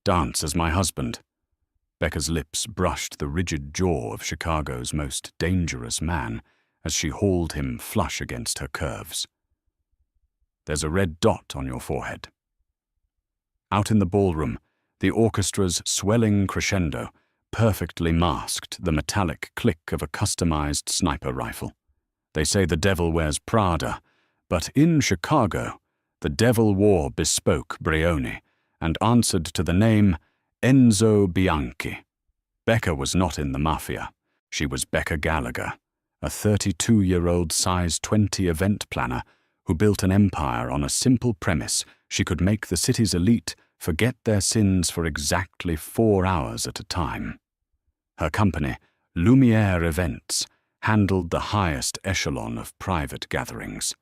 Dance as my husband. Becca's lips brushed the rigid jaw of Chicago's most dangerous man as she hauled him flush against her curves. There's a red dot on your forehead. Out in the ballroom, the orchestra's swelling crescendo perfectly masked the metallic click of a customized sniper rifle. They say the devil wears Prada, but in Chicago, the devil wore bespoke Brioni and answered to the name Enzo Bianchi. Becca was not in the Mafia. She was Becca Gallagher, a 32-year-old size 20 event planner who built an empire on a simple premise: she could make the city's elite forget their sins for exactly 4 hours at a time. Her company, Lumiere Events, handled the highest echelon of private gatherings.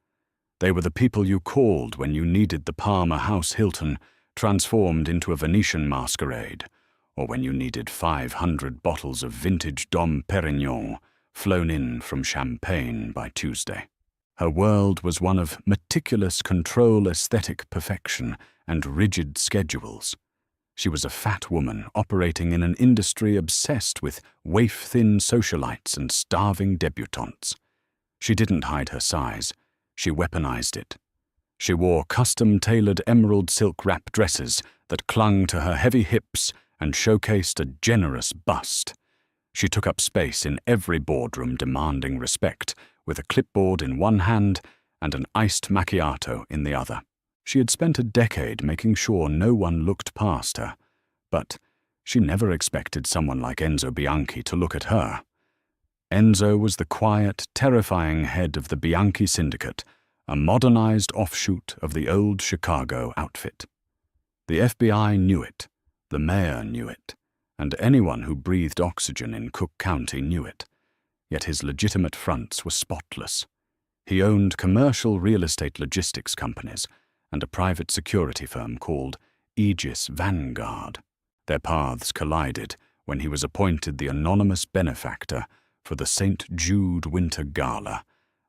They were the people you called when you needed the Palmer House Hilton transformed into a Venetian masquerade, or when you needed 500 bottles of vintage Dom Perignon flown in from Champagne by Tuesday. Her world was one of meticulous control, aesthetic perfection, and rigid schedules. She was a fat woman operating in an industry obsessed with waif-thin socialites and starving debutantes. She didn't hide her size. She weaponized it. She wore custom-tailored emerald silk wrap dresses that clung to her heavy hips and showcased a generous bust. She took up space in every boardroom demanding respect, with a clipboard in one hand and an iced macchiato in the other. She had spent a decade making sure no one looked past her, but she never expected someone like Enzo Bianchi to look at her. Enzo was the quiet, terrifying head of the Bianchi Syndicate, a modernized offshoot of the old Chicago outfit. The FBI knew it, the mayor knew it, and anyone who breathed oxygen in Cook County knew it. Yet his legitimate fronts were spotless. He owned commercial real estate logistics companies and a private security firm called Aegis Vanguard. Their paths collided when he was appointed the anonymous benefactor for the St. Jude Winter Gala,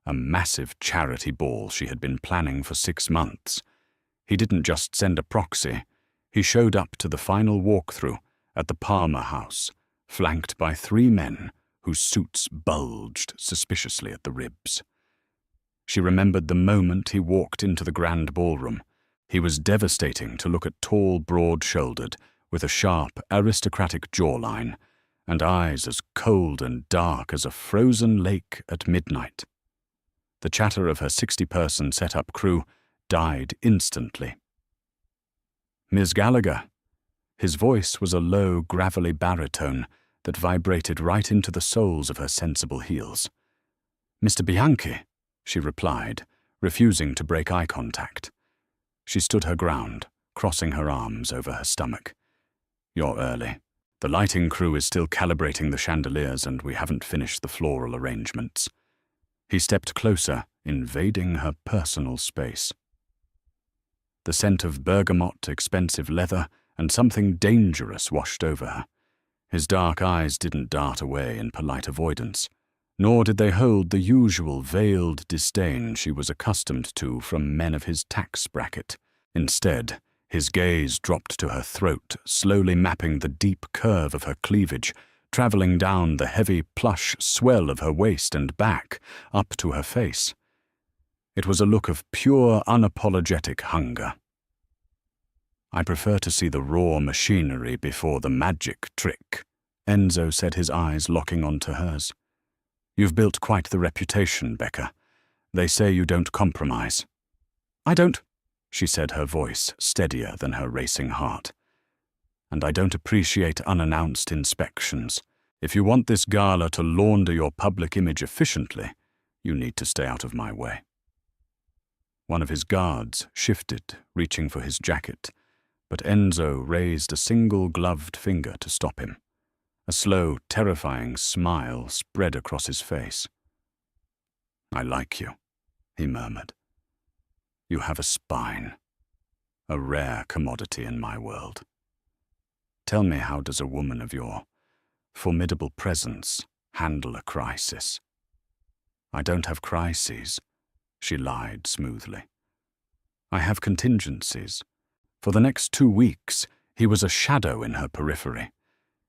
a massive charity ball she had been planning for 6 months. He didn't just send a proxy. He showed up to the final walkthrough at the Palmer House, flanked by 3 men whose suits bulged suspiciously at the ribs. She remembered the moment he walked into the grand ballroom. He was devastating to look at, tall, broad-shouldered, with a sharp, aristocratic jawline, and eyes as cold and dark as a frozen lake at midnight. The chatter of her 60-person set-up crew died instantly. "Ms. Gallagher." His voice was a low, gravelly baritone that vibrated right into the soles of her sensible heels. "Mr. Bianchi," she replied, refusing to break eye contact. She stood her ground, crossing her arms over her stomach. "You're early. The lighting crew is still calibrating the chandeliers and we haven't finished the floral arrangements." He stepped closer, invading her personal space. The scent of bergamot, expensive leather, and something dangerous washed over her. His dark eyes didn't dart away in polite avoidance, nor did they hold the usual veiled disdain she was accustomed to from men of his tax bracket. Instead, his gaze dropped to her throat, slowly mapping the deep curve of her cleavage, traveling down the heavy plush swell of her waist and back, up to her face. It was a look of pure, unapologetic hunger. "I prefer to see the raw machinery before the magic trick," Enzo said, his eyes locking onto hers. "You've built quite the reputation, Becca. They say you don't compromise." "I don't," she said, her voice steadier than her racing heart. "And I don't appreciate unannounced inspections. If you want this gala to launder your public image efficiently, you need to stay out of my way." One of his guards shifted, reaching for his jacket, but Enzo raised a single gloved finger to stop him. A slow, terrifying smile spread across his face. "I like you," he murmured. "You have a spine, a rare commodity in my world. Tell me, how does a woman of your formidable presence handle a crisis?" "I don't have crises," she lied smoothly. "I have contingencies. For the next 2 weeks, He was a shadow in her periphery.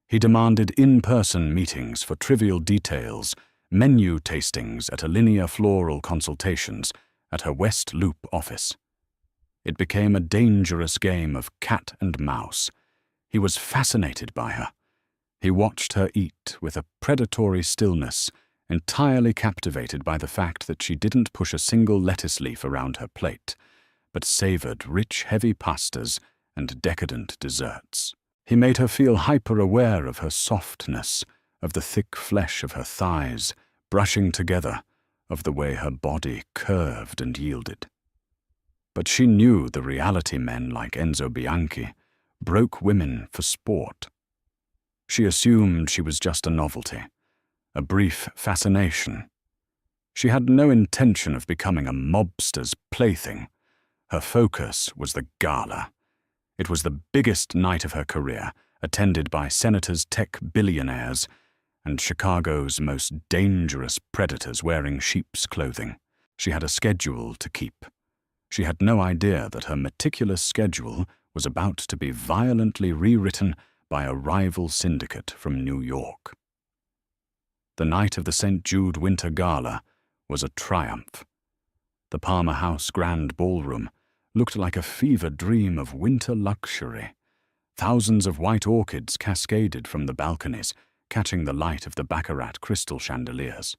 He demanded in-person meetings for trivial details, menu tastings at Alinea Floral Consultations at her West Loop office. It became a dangerous game of cat and mouse. He was fascinated by her. He watched her eat with a predatory stillness, entirely captivated by the fact that she didn't push a single lettuce leaf around her plate, but savored rich, heavy pastas and decadent desserts. He made her feel hyper-aware of her softness, of the thick flesh of her thighs, brushing together, of the way her body curved and yielded. But she knew the reality men like Enzo Bianchi broke women for sport. She assumed she was just a novelty, a brief fascination. She had no intention of becoming a mobster's plaything. Her focus was the gala. It was the biggest night of her career, attended by senators, tech billionaires, and Chicago's most dangerous predators wearing sheep's clothing. She had a schedule to keep. She had no idea that her meticulous schedule was about to be violently rewritten by a rival syndicate from New York. The night of the St. Jude Winter Gala was a triumph. The Palmer House Grand Ballroom looked like a fever dream of winter luxury. Thousands of white orchids cascaded from the balconies, catching the light of the baccarat crystal chandeliers.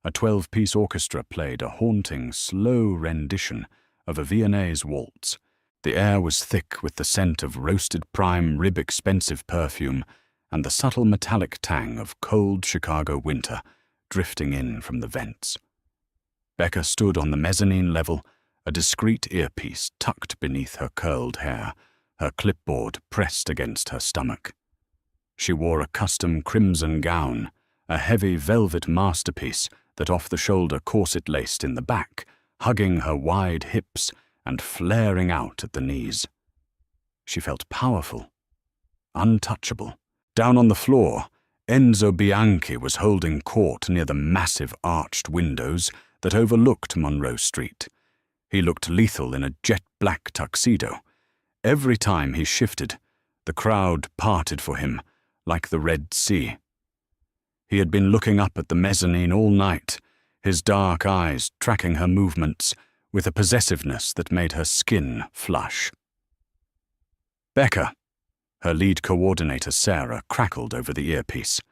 A 12-piece orchestra played a haunting, slow rendition of a Viennese waltz. The air was thick with the scent of roasted prime rib expensive perfume and the subtle metallic tang of cold Chicago winter drifting in from the vents. Becca stood on the mezzanine level, a discreet earpiece tucked beneath her curled hair, her clipboard pressed against her stomach. She wore a custom crimson gown, a heavy velvet masterpiece that off-the-shoulder corset-laced in the back, hugging her wide hips and flaring out at the knees. She felt powerful, untouchable. Down on the floor, Enzo Bianchi was holding court near the massive arched windows that overlooked Monroe Street. He looked lethal in a jet-black tuxedo. Every time he shifted, the crowd parted for him like the Red Sea. He had been looking up at the mezzanine all night, his dark eyes tracking her movements with a possessiveness that made her skin flush. "Becca," her lead coordinator Sarah crackled over the earpiece.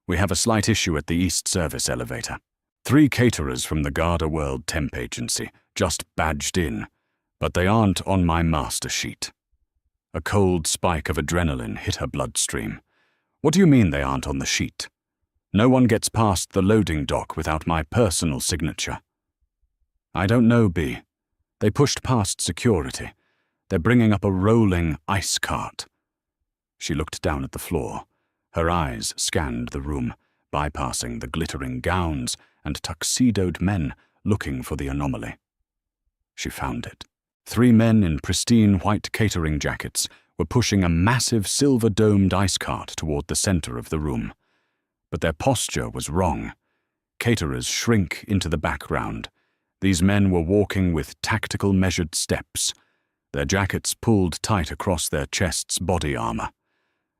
"We have a slight issue at the East Service elevator. 3 caterers from the Garda World temp agency just badged in, but they aren't on my master sheet." A cold spike of adrenaline hit her bloodstream. "What do you mean they aren't on the sheet? No one gets past the loading dock without my personal signature." "I don't know, B. They pushed past security. They're bringing up a rolling ice cart." She looked down at the floor. Her eyes scanned the room, bypassing the glittering gowns and tuxedoed men looking for the anomaly. She found it. 3 men in pristine white catering jackets were pushing a massive silver-domed ice cart toward the center of the room. But their posture was wrong. Caterers shrink into the background. These men were walking with tactical measured steps, their jackets pulled tight across their chests' body armor.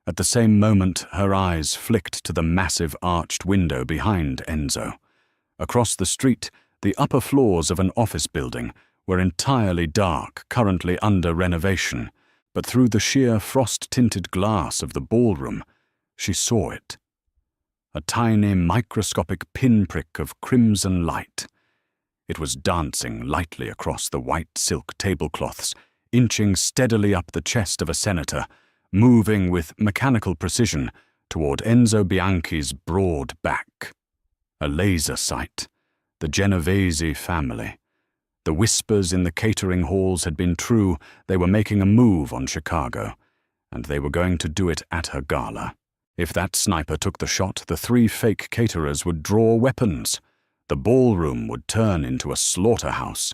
At the same moment, her eyes flicked to the massive arched window behind Enzo. Across the street, the upper floors of an office building were entirely dark, currently under renovation, but through the sheer frost-tinted glass of the ballroom, she saw it. A tiny microscopic pinprick of crimson light. It was dancing lightly across the white silk tablecloths, inching steadily up the chest of a senator, moving with mechanical precision toward Enzo Bianchi's broad back. A laser sight. The Genovese family. The whispers in the catering halls had been true. They were making a move on Chicago, and they were going to do it at her gala. If that sniper took the shot, the 3 fake caterers would draw weapons. The ballroom would turn into a slaughterhouse.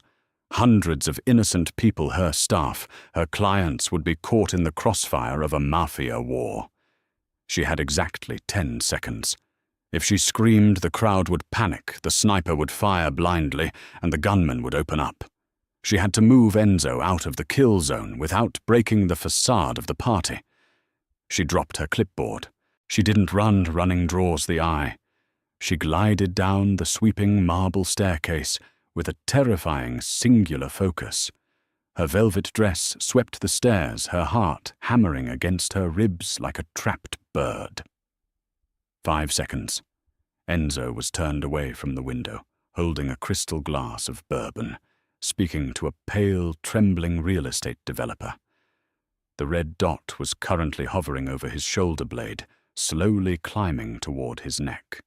Hundreds of innocent people, her staff, her clients, would be caught in the crossfire of a mafia war. She had exactly 10 seconds. If she screamed, the crowd would panic, the sniper would fire blindly, and the gunman would open up. She had to move Enzo out of the kill zone without breaking the facade of the party. She dropped her clipboard. She didn't run. Running draws the eye. She glided down the sweeping marble staircase with a terrifying singular focus. Her velvet dress swept the stairs, her heart hammering against her ribs like a trapped bird. 5 seconds. Enzo was turned away from the window, holding a crystal glass of bourbon, speaking to a pale, trembling real estate developer. The red dot was currently hovering over his shoulder blade, slowly climbing toward his neck.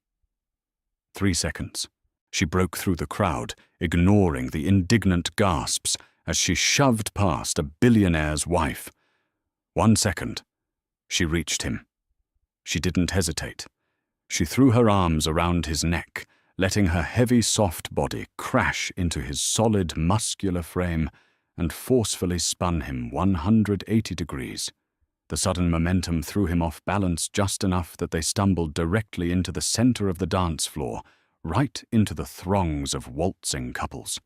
3 seconds. She broke through the crowd, ignoring the indignant gasps as she shoved past a billionaire's wife. 1 second. She reached him. She didn't hesitate. She threw her arms around his neck, letting her heavy, soft body crash into his solid, muscular frame and forcefully spun him 180 degrees. The sudden momentum threw him off balance just enough that they stumbled directly into the center of the dance floor, right into the throngs of waltzing couples.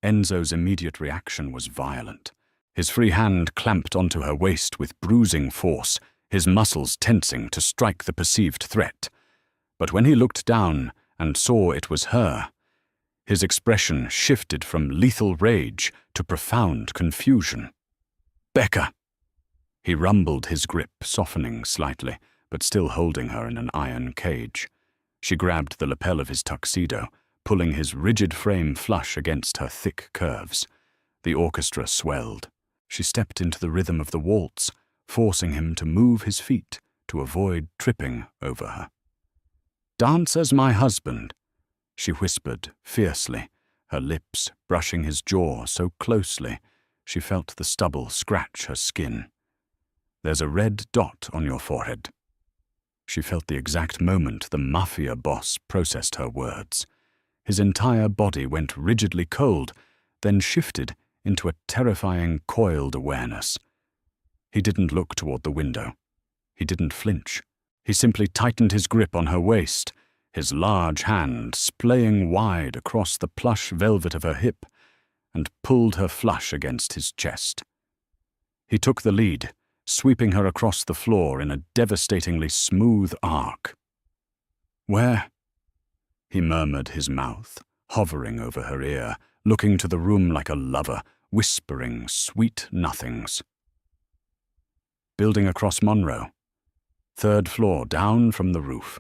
Enzo's immediate reaction was violent. His free hand clamped onto her waist with bruising force, his muscles tensing to strike the perceived threat. But when he looked down and saw it was her, his expression shifted from lethal rage to profound confusion. "Becca!" He rumbled, his grip softening slightly, but still holding her in an iron cage. She grabbed the lapel of his tuxedo, pulling his rigid frame flush against her thick curves. The orchestra swelled. She stepped into the rhythm of the waltz, forcing him to move his feet to avoid tripping over her. "Dance as my husband," she whispered fiercely, her lips brushing his jaw so closely she felt the stubble scratch her skin. "There's a red dot on your forehead." She felt the exact moment the Mafia Boss processed her words. His entire body went rigidly cold, then shifted into a terrifying coiled awareness. He didn't look toward the window. He didn't flinch. He simply tightened his grip on her waist, his large hand splaying wide across the plush velvet of her hip, and pulled her flush against his chest. He took the lead, sweeping her across the floor in a devastatingly smooth arc. "Where?" he murmured, his mouth hovering over her ear, looking to the room like a lover, whispering sweet nothings. "Building across Monroe. 3rd floor, down from the roof."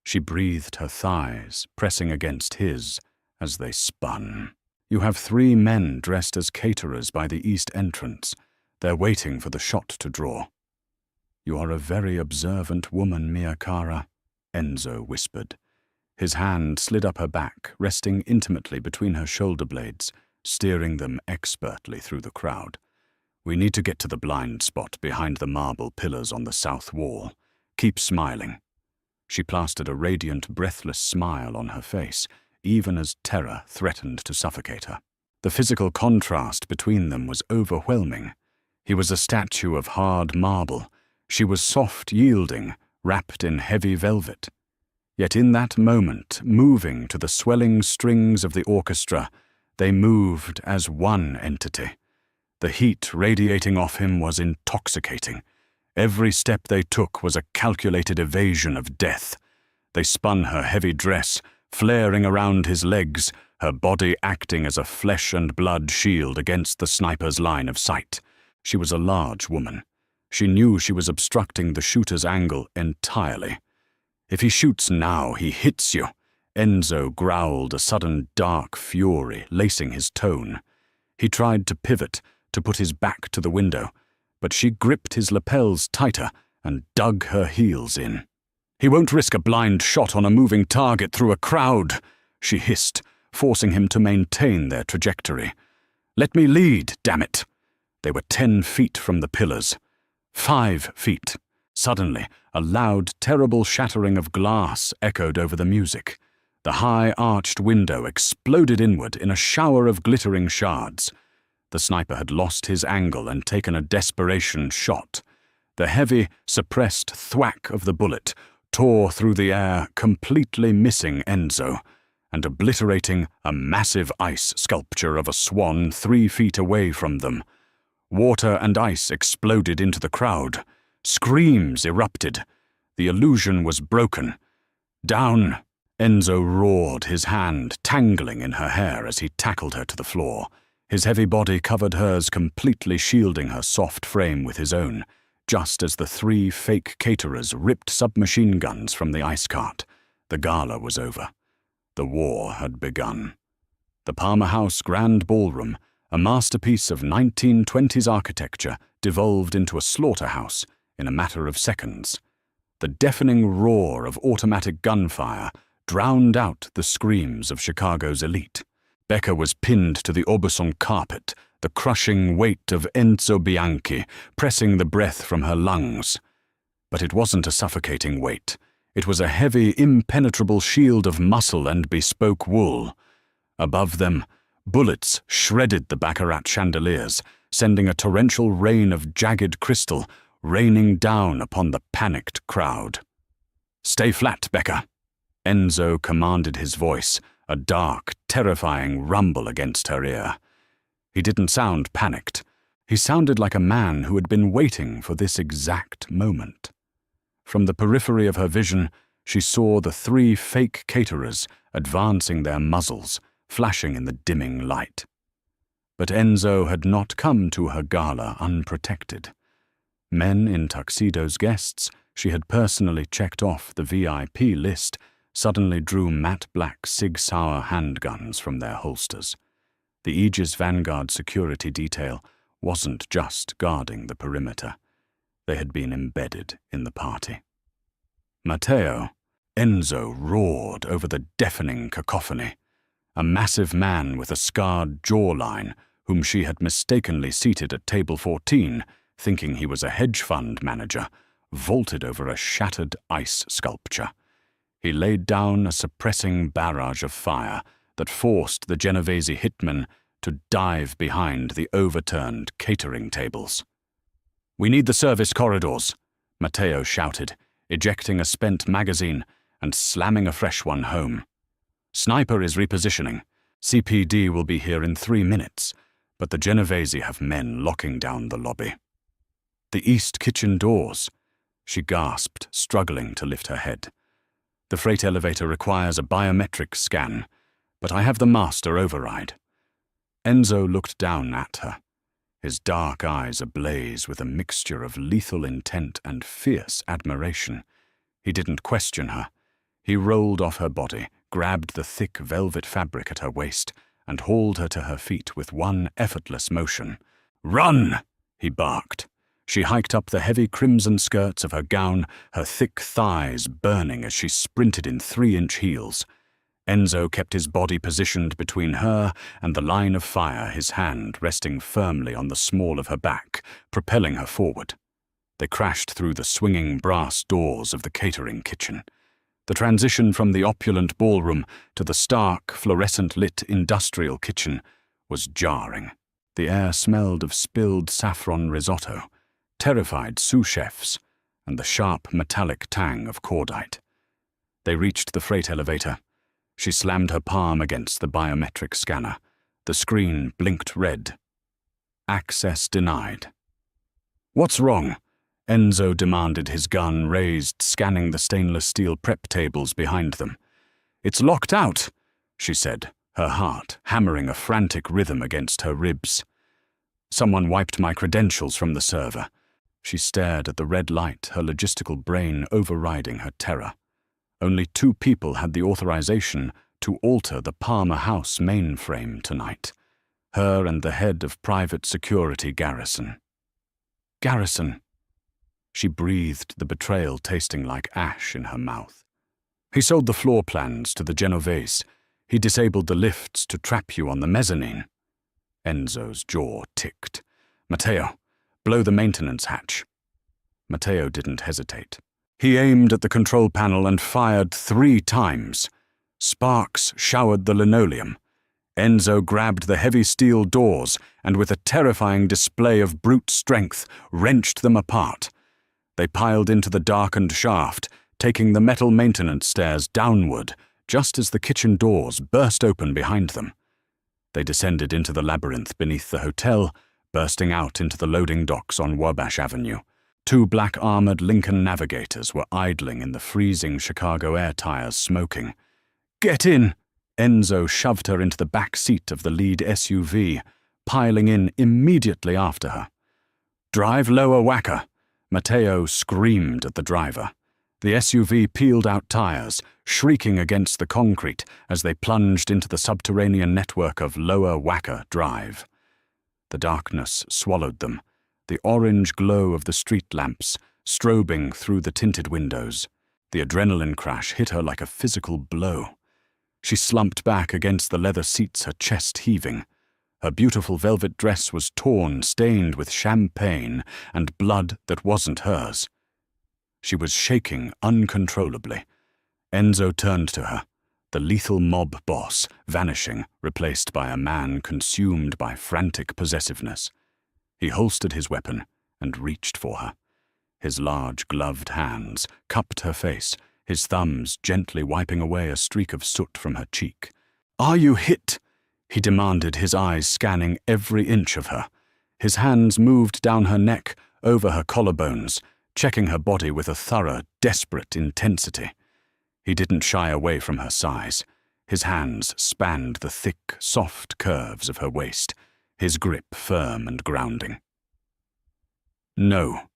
She breathed, her thighs pressing against his as they spun. "You have 3 men dressed as caterers by the east entrance. They're waiting for the shot to draw." "You are a very observant woman, mia cara," Enzo whispered. His hand slid up her back, resting intimately between her shoulder blades, steering them expertly through the crowd. "We need to get to the blind spot behind the marble pillars on the south wall. Keep smiling." She plastered a radiant, breathless smile on her face, even as terror threatened to suffocate her. The physical contrast between them was overwhelming. He was a statue of hard marble. She was soft, yielding, wrapped in heavy velvet. Yet in that moment, moving to the swelling strings of the orchestra, they moved as one entity. The heat radiating off him was intoxicating. Every step they took was a calculated evasion of death. They spun her heavy dress, flaring around his legs, her body acting as a flesh and blood shield against the sniper's line of sight. She was a large woman. She knew she was obstructing the shooter's angle entirely. "If he shoots now, he hits you," Enzo growled, a sudden dark fury lacing his tone. He tried to pivot, to put his back to the window, but she gripped his lapels tighter and dug her heels in. "He won't risk a blind shot on a moving target through a crowd," she hissed, forcing him to maintain their trajectory. "Let me lead, damn it." They were 10 feet from the pillars. 5 feet. Suddenly, a loud, terrible shattering of glass echoed over the music. The high, arched window exploded inward in a shower of glittering shards. The sniper had lost his angle and taken a desperation shot. The heavy, suppressed thwack of the bullet tore through the air, completely missing Enzo. and obliterating a massive ice sculpture of a swan 3 feet away from them. Water and ice exploded into the crowd. Screams erupted. The illusion was broken. "Down!" Enzo roared, his hand tangling in her hair as he tackled her to the floor. His heavy body covered hers, completely shielding her soft frame with his own, just as the 3 fake caterers ripped submachine guns from the ice cart. The gala was over. The war had begun. The Palmer House Grand Ballroom, a masterpiece of 1920s architecture, devolved into a slaughterhouse in a matter of seconds. The deafening roar of automatic gunfire drowned out the screams of Chicago's elite. Becca was pinned to the Aubusson carpet, the crushing weight of Enzo Bianchi pressing the breath from her lungs. But it wasn't a suffocating weight. It was a heavy, impenetrable shield of muscle and bespoke wool. Above them, bullets shredded the baccarat chandeliers, sending a torrential rain of jagged crystal raining down upon the panicked crowd. "Stay flat, Becca," Enzo commanded, his voice, a dark, terrifying rumble against her ear. He didn't sound panicked. He sounded like a man who had been waiting for this exact moment. From the periphery of her vision, she saw the 3 fake caterers advancing, their muzzles flashing in the dimming light. But Enzo had not come to her gala unprotected. Men in tuxedos, guests she had personally checked off the VIP list, suddenly drew matte black Sig Sauer handguns from their holsters. The Aegis Vanguard security detail wasn't just guarding the perimeter. They had been embedded in the party. Matteo, Enzo roared over the deafening cacophony. A massive man with a scarred jawline, whom she had mistakenly seated at table 14, thinking he was a hedge fund manager, vaulted over a shattered ice sculpture. He laid down a suppressing barrage of fire that forced the Genovese hitmen to dive behind the overturned catering tables. "We need the service corridors," Matteo shouted, ejecting a spent magazine and slamming a fresh one home. "Sniper is repositioning. CPD will be here in 3 minutes, but the Genovese have men locking down the lobby." "The east kitchen doors," she gasped, struggling to lift her head. "The freight elevator requires a biometric scan, but I have the master override." Enzo looked down at her, his dark eyes ablaze with a mixture of lethal intent and fierce admiration. He didn't question her. He rolled off her body, grabbed the thick velvet fabric at her waist, and hauled her to her feet with one effortless motion. "Run!" he barked. She hiked up the heavy crimson skirts of her gown, her thick thighs burning as she sprinted in 3-inch heels. Enzo kept his body positioned between her and the line of fire, his hand resting firmly on the small of her back, propelling her forward. They crashed through the swinging brass doors of the catering kitchen. The transition from the opulent ballroom to the stark, fluorescent-lit industrial kitchen was jarring. The air smelled of spilled saffron risotto, terrified sous chefs, and the sharp metallic tang of cordite. They reached the freight elevator. She slammed her palm against the biometric scanner. The screen blinked red. Access denied. "What's wrong?" Enzo demanded, his gun raised, scanning the stainless steel prep tables behind them. "It's locked out," she said, her heart hammering a frantic rhythm against her ribs. "Someone wiped my credentials from the server." She stared at the red light, her logistical brain overriding her terror. Only 2 people had the authorization to alter the Palmer House mainframe tonight. Her and the head of private security, Garrison. "Garrison." She breathed, the betrayal tasting like ash in her mouth. "He sold the floor plans to the Genovese. He disabled the lifts to trap you on the mezzanine." Enzo's jaw ticked. "Matteo, blow the maintenance hatch." Matteo didn't hesitate. He aimed at the control panel and fired 3 times. Sparks showered the linoleum. Enzo grabbed the heavy steel doors and, with a terrifying display of brute strength, wrenched them apart. They piled into the darkened shaft, taking the metal maintenance stairs downward, just as the kitchen doors burst open behind them. They descended into the labyrinth beneath the hotel, bursting out into the loading docks on Wabash Avenue. 2 black-armored Lincoln Navigators were idling in the freezing Chicago air tires, smoking. "Get in!" Enzo shoved her into the back seat of the lead SUV, piling in immediately after her. "Drive lower, whacker!" Matteo screamed at the driver. The SUV peeled out tires, shrieking against the concrete as they plunged into the subterranean network of Lower Wacker Drive. The darkness swallowed them, the orange glow of the street lamps strobing through the tinted windows. The adrenaline crash hit her like a physical blow. She slumped back against the leather seats, her chest heaving. Her beautiful velvet dress was torn, stained with champagne and blood that wasn't hers. She was shaking uncontrollably. Enzo turned to her, the lethal mob boss vanishing, replaced by a man consumed by frantic possessiveness. He holstered his weapon and reached for her. His large gloved hands cupped her face, his thumbs gently wiping away a streak of soot from her cheek. "Are you hit?" he demanded, his eyes scanning every inch of her. His hands moved down her neck, over her collarbones, checking her body with a thorough, desperate intensity. He didn't shy away from her size. His hands spanned the thick, soft curves of her waist, his grip firm and grounding. "No,"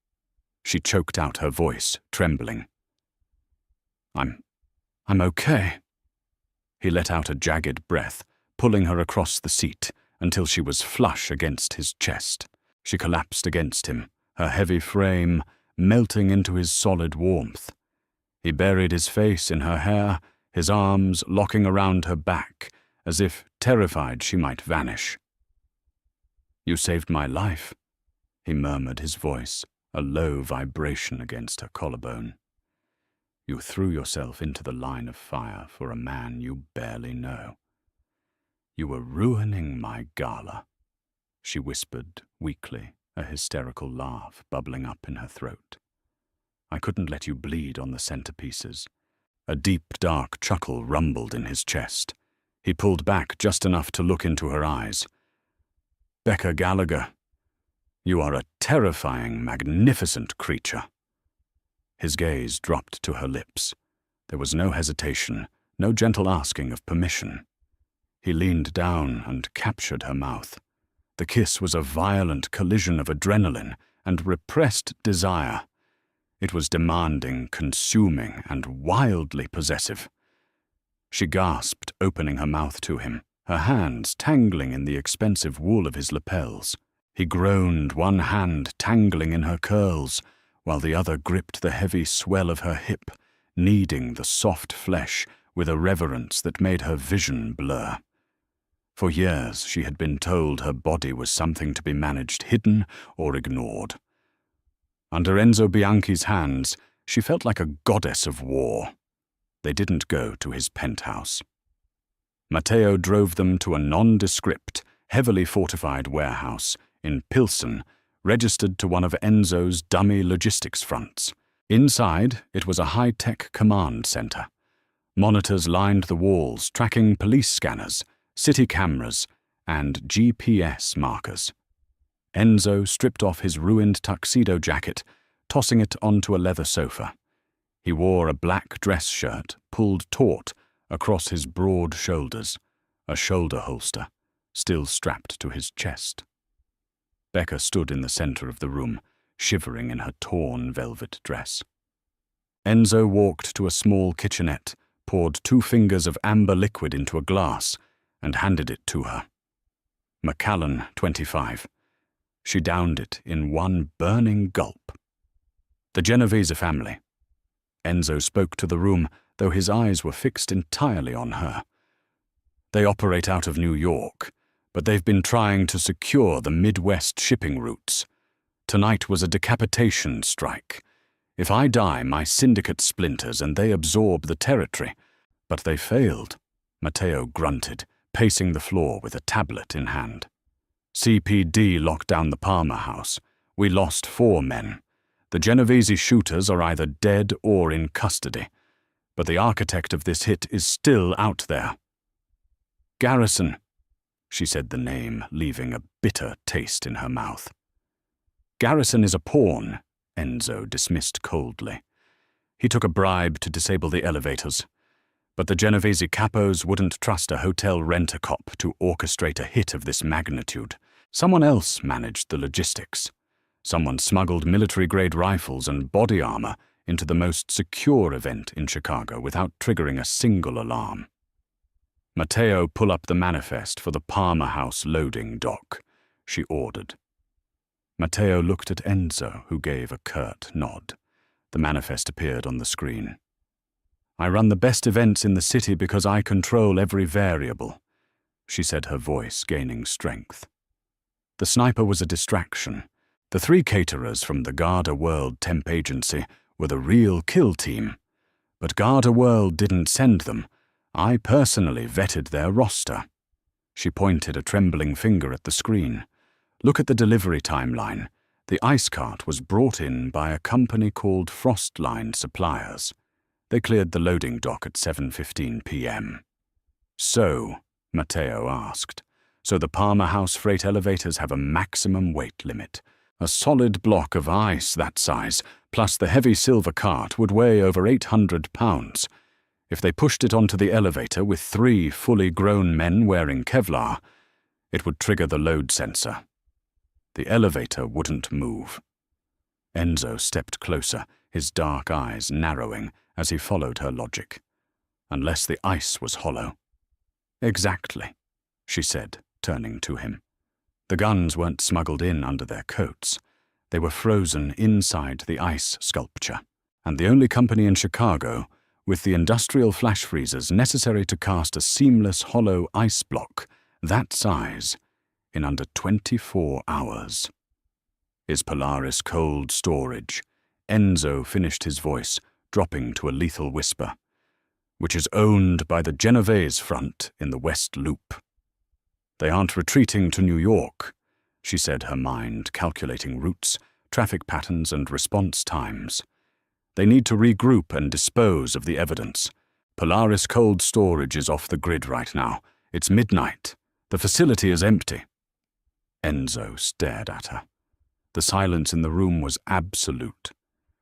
she choked out, her voice trembling. I'm okay." He let out a jagged breath, pulling her across the seat until she was flush against his chest. She collapsed against him, her heavy frame melting into his solid warmth. He buried his face in her hair, his arms locking around her back, as if terrified she might vanish. "You saved my life," he murmured, his voice a low vibration against her collarbone. "You threw yourself into the line of fire for a man you barely know. You were ruining my gala," she whispered weakly, a hysterical laugh bubbling up in her throat. "I couldn't let you bleed on the centerpieces." A deep, dark chuckle rumbled in his chest. He pulled back just enough to look into her eyes. "Becca Gallagher, you are a terrifying, magnificent creature." His gaze dropped to her lips. There was no hesitation, no gentle asking of permission. He leaned down and captured her mouth. The kiss was a violent collision of adrenaline and repressed desire. It was demanding, consuming, and wildly possessive. She gasped, opening her mouth to him, her hands tangling in the expensive wool of his lapels. He groaned, one hand tangling in her curls, while the other gripped the heavy swell of her hip, kneading the soft flesh with a reverence that made her vision blur. For years she had been told her body was something to be managed, hidden, or ignored. Under Enzo Bianchi's hands, she felt like a goddess of war. They didn't go to his penthouse. Matteo drove them to a nondescript, heavily fortified warehouse in Pilsen, registered to one of Enzo's dummy logistics fronts. Inside, it was a high-tech command center. Monitors lined the walls, tracking police scanners, city cameras, and GPS markers. Enzo stripped off his ruined tuxedo jacket, tossing it onto a leather sofa. He wore a black dress shirt, pulled taut across his broad shoulders, a shoulder holster, still strapped to his chest. Becca stood in the center of the room, shivering in her torn velvet dress. Enzo walked to a small kitchenette, poured 2 fingers of amber liquid into a glass, and handed it to her. Macallan, 25. She downed it in one burning gulp. "The Genovese family." Enzo spoke to the room, though his eyes were fixed entirely on her. "They operate out of New York, but they've been trying to secure the Midwest shipping routes. Tonight was a decapitation strike. If I die, my syndicate splinters and they absorb the territory. But they failed," Matteo grunted, pacing the floor with a tablet in hand. "CPD locked down the Palmer house. We lost 4 men. The Genovese shooters are either dead or in custody. but the architect of this hit is still out there. Garrison, she said the name, leaving a bitter taste in her mouth. Garrison is a pawn, Enzo dismissed coldly. He took a bribe to disable the elevators, but the Genovese capos wouldn't trust a hotel rent-a-cop to orchestrate a hit of this magnitude. Someone else managed the logistics. Someone smuggled military-grade rifles and body armor into the most secure event in Chicago without triggering a single alarm. Matteo, pull up the manifest for the Palmer House loading dock, she ordered. Matteo looked at Enzo, who gave a curt nod. The manifest appeared on the screen. I run the best events in the city because I control every variable, she said, her voice gaining strength. The sniper was a distraction. The 3 caterers from the Garda World temp agency were the real kill team. But Garda World didn't send them. I personally vetted their roster. She pointed a trembling finger at the screen. Look at the delivery timeline. The ice cart was brought in by a company called Frostline Suppliers. They cleared the loading dock at 7:15 p.m. So, Matteo asked, so the Palmer House freight elevators have a maximum weight limit. A solid block of ice that size, plus the heavy silver cart, would weigh over 800 pounds. If they pushed it onto the elevator with 3 fully grown men wearing Kevlar, it would trigger the load sensor. The elevator wouldn't move. Enzo stepped closer, his dark eyes narrowing as he followed her logic. Unless the ice was hollow. Exactly, she said, turning to him. The guns weren't smuggled in under their coats. They were frozen inside the ice sculpture. And the only company in Chicago with the industrial flash freezers necessary to cast a seamless hollow ice block that size in under 24 hours. Is Polaris cold storage? Enzo finished his voice, dropping to a lethal whisper, which is owned by the Genovese front in the West Loop. They aren't retreating to New York, she said, her mind calculating routes, traffic patterns, and response times. They need to regroup and dispose of the evidence. Polaris cold storage is off the grid right now. It's midnight. The facility is empty. Enzo stared at her. The silence in the room was absolute.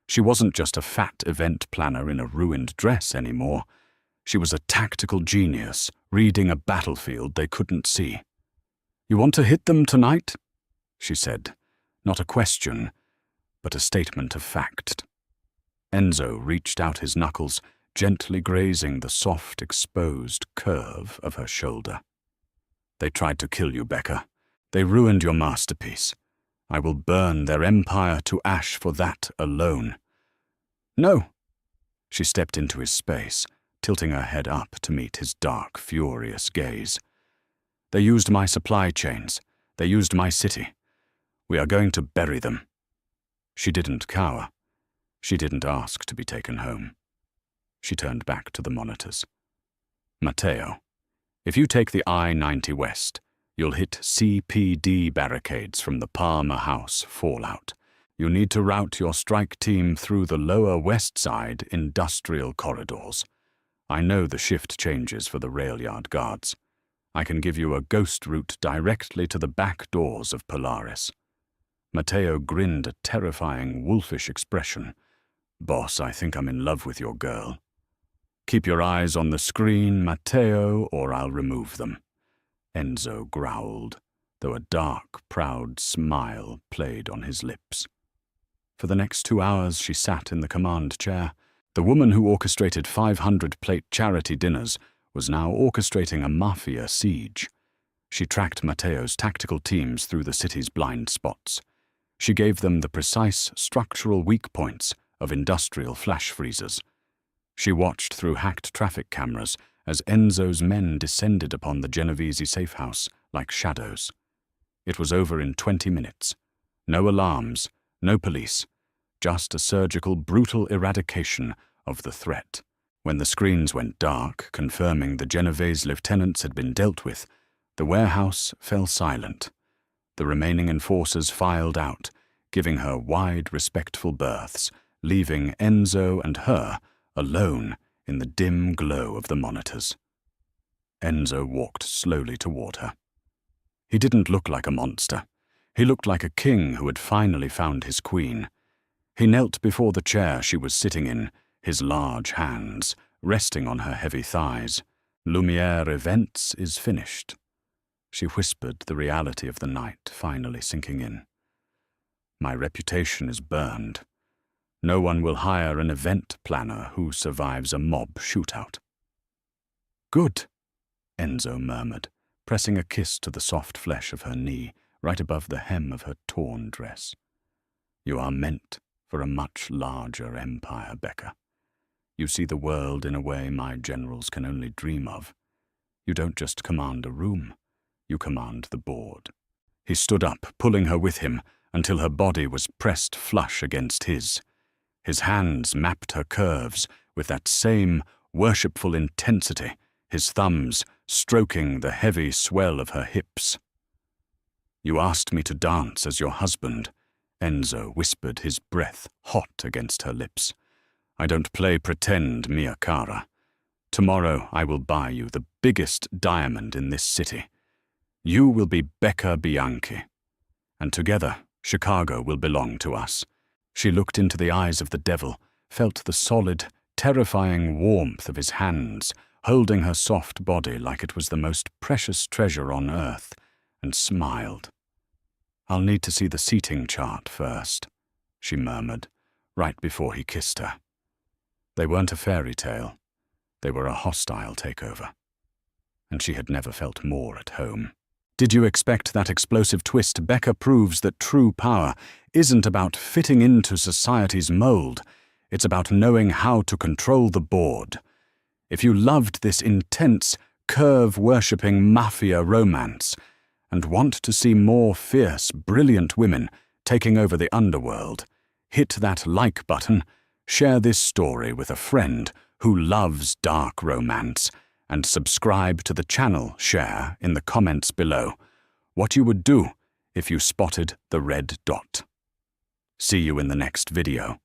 She wasn't just a fat event planner in a ruined dress anymore. She was a tactical genius, reading a battlefield they couldn't see. You want to hit them tonight? She said. Not a question, but a statement of fact. Enzo reached out his knuckles, gently grazing the soft, exposed curve of her shoulder. They tried to kill you, Becca. They ruined your masterpiece. I will burn their empire to ash for that alone. No. She stepped into his space, tilting her head up to meet his dark, furious gaze. They used my supply chains. They used my city. We are going to bury them. She didn't cower. She didn't ask to be taken home. She turned back to the monitors. Matteo, if you take the I-90 West, you'll hit CPD barricades from the Palmer House fallout. You need to route your strike team through the lower West Side industrial corridors. I know the shift changes for the rail yard guards. I can give you a ghost route directly to the back doors of Polaris. Matteo grinned a terrifying, wolfish expression. Boss, I think I'm in love with your girl. Keep your eyes on the screen, Matteo, or I'll remove them. Enzo growled, though a dark, proud smile played on his lips. For the next 2 hours she sat in the command chair. The woman who orchestrated 500-plate charity dinners was now orchestrating a mafia siege. She tracked Matteo's tactical teams through the city's blind spots. She gave them the precise structural weak points of industrial flash freezers. She watched through hacked traffic cameras as Enzo's men descended upon the Genovese safe house like shadows. It was over in 20 minutes. No alarms, no police, just a surgical, brutal eradication of the threat. When the screens went dark, confirming the Genovese lieutenants had been dealt with, the warehouse fell silent. The remaining enforcers filed out, giving her wide, respectful berths, leaving Enzo and her alone in the dim glow of the monitors. Enzo walked slowly toward her. He didn't look like a monster. He looked like a king who had finally found his queen. He knelt before the chair she was sitting in, his large hands resting on her heavy thighs. "Lumiere Events is finished," she whispered, the reality of the night finally sinking in. "My reputation is burned. No one will hire an event planner who survives a mob shootout." "Good," Enzo murmured, pressing a kiss to the soft flesh of her knee, right above the hem of her torn dress. "You are meant for a much larger empire, Becca. You see the world in a way my generals can only dream of. You don't just command a room, you command the board." He stood up, pulling her with him, until her body was pressed flush against his. His hands mapped her curves with that same worshipful intensity, his thumbs stroking the heavy swell of her hips. "You asked me to dance as your husband," Enzo whispered, his breath hot against her lips. "I don't play pretend, mia cara. Tomorrow I will buy you the biggest diamond in this city. You will be Becca Bianchi, and together Chicago will belong to us." She looked into the eyes of the devil, felt the solid, terrifying warmth of his hands, holding her soft body like it was the most precious treasure on earth, and smiled. "I'll need to see the seating chart first," she murmured, right before he kissed her. They weren't a fairy tale. They were a hostile takeover. And she had never felt more at home. Did you expect that explosive twist? Becca proves that true power isn't about fitting into society's mold. It's about knowing how to control the board. If you loved this intense, curve-worshipping mafia romance and want to see more fierce, brilliant women taking over the underworld, hit that like button, share this story with a friend who loves dark romance, and subscribe to the channel. Share in the comments below what you would do if you spotted the red dot. See you in the next video.